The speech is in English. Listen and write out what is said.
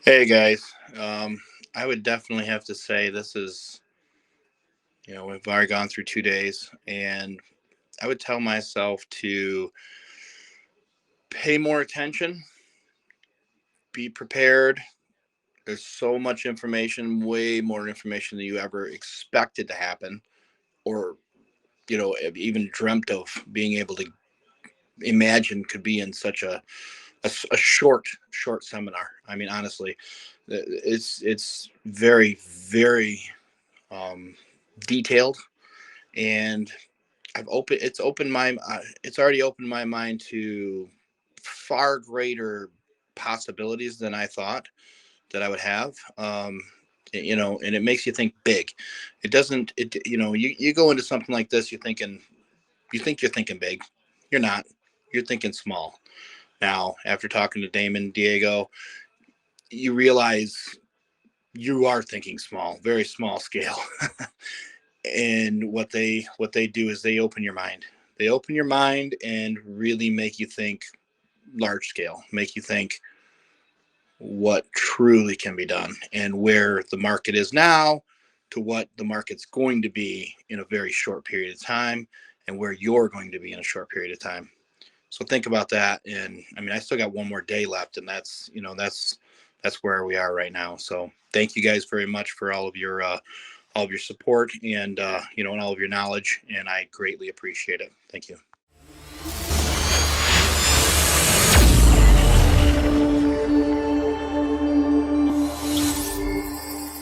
Hey guys, I would definitely have to say this is, we've already gone through 2 days, and I would tell myself to pay more attention, be prepared. There's so much information, way more information than you ever expected to happen, or, even dreamt of being able to imagine could be in such a short seminar. I mean, honestly, it's very, very um, detailed, and it's already opened my mind to far greater possibilities than I thought that I would have. And it makes you think big. It doesn't it you go into something like this, you think you're thinking big. You're not. You're thinking small. Now, after talking to Damon Diego, you realize you are thinking small, very small scale. And what they do is they open your mind. They open your mind and really make you think large scale, make you think what truly can be done and where the market is now to what the market's going to be in a very short period of time, and where you're going to be in a short period of time. So think about that. And I mean, I still got one more day left, and that's where we are right now. So thank you guys very much for all of your support, and and all of your knowledge, and I greatly appreciate it. Thank you.